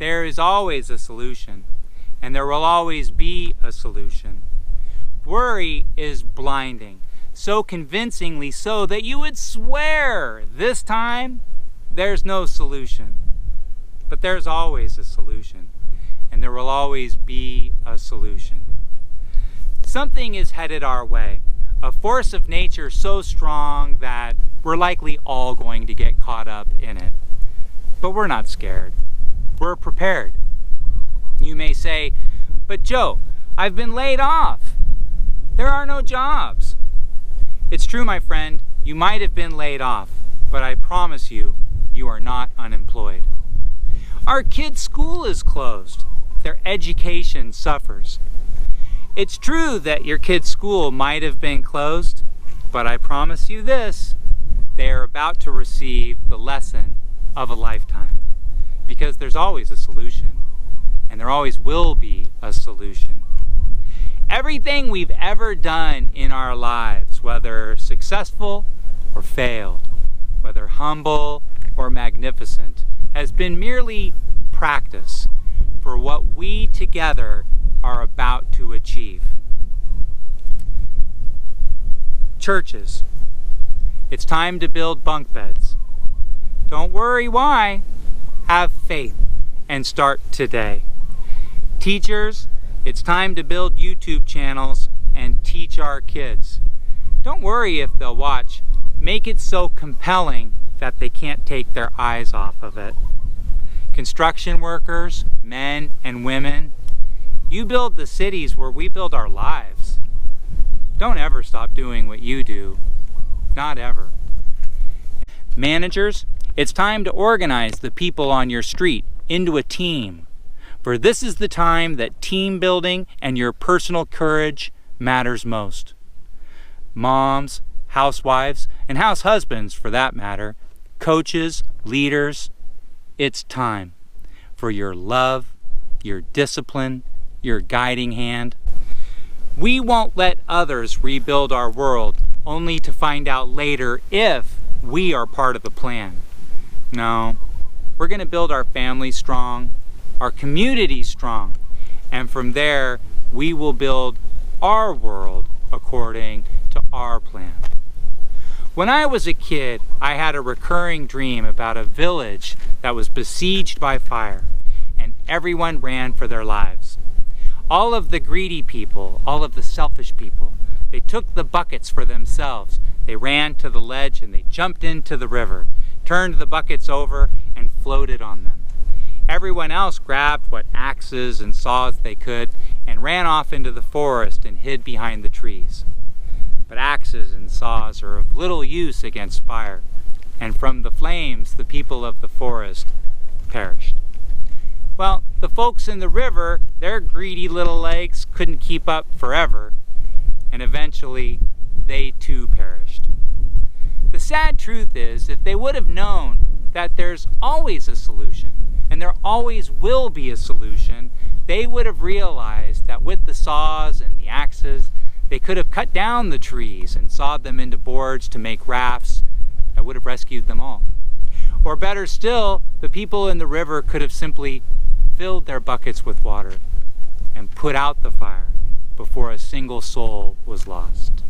There is always a solution, and there will always be a solution. Worry is blinding, so convincingly so that you would swear this time there's no solution. But there's always a solution, and there will always be a solution. Something is headed our way, a force of nature so strong that we're likely all going to get caught up in it. But we're not scared. We're prepared. You may say, "But Joe, I've been laid off. There are no jobs." It's true, my friend, you might have been laid off, but I promise you, you are not unemployed. Our kids' school is closed. Their education suffers. It's true that your kid's school might have been closed, but I promise you this, they are about to receive the lesson of a lifetime. Because there's always a solution, and there always will be a solution. Everything we've ever done in our lives, whether successful or failed, whether humble or magnificent, has been merely practice for what we together are about to achieve. Churches, it's time to build bunk beds. Don't worry why. Have faith and start today. Teachers, it's time to build YouTube channels and teach our kids. Don't worry if they'll watch. Make it so compelling that they can't take their eyes off of it. Construction workers, men and women, you build the cities where we build our lives. Don't ever stop doing what you do. Not ever. Managers, it's time to organize the people on your street into a team. For this is the time that team building and your personal courage matters most. Moms, housewives, and house husbands for that matter, coaches, leaders, it's time for your love, your discipline, your guiding hand. We won't let others rebuild our world only to find out later if we are part of the plan. No, we're going to build our family strong, our community strong, and from there we will build our world according to our plan. When I was a kid, I had a recurring dream about a village that was besieged by fire, and everyone ran for their lives. All of the greedy people, all of the selfish people, they took the buckets for themselves. They ran to the ledge and they jumped into the river, turned the buckets over and floated on them. Everyone else grabbed what axes and saws they could and ran off into the forest and hid behind the trees. But axes and saws are of little use against fire, and from the flames the people of the forest perished. Well, the folks in the river, their greedy little legs couldn't keep up forever, and eventually they too perished. The sad truth is, if they would have known that there's always a solution, and there always will be a solution, they would have realized that with the saws and the axes, they could have cut down the trees and sawed them into boards to make rafts that would have rescued them all. Or better still, the people in the river could have simply filled their buckets with water and put out the fire before a single soul was lost.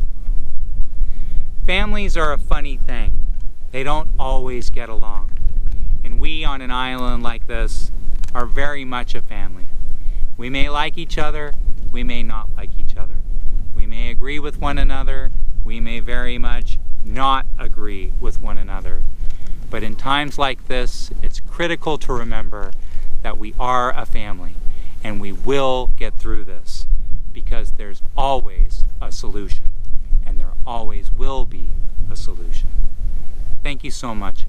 Families are a funny thing. They don't always get along. And we on an island like this are very much a family. We may like each other, we may not like each other. We may agree with one another, we may very much not agree with one another. But in times like this, it's critical to remember that we are a family and we will get through this because there's always a solution and there always will be a solution. Thank you so much.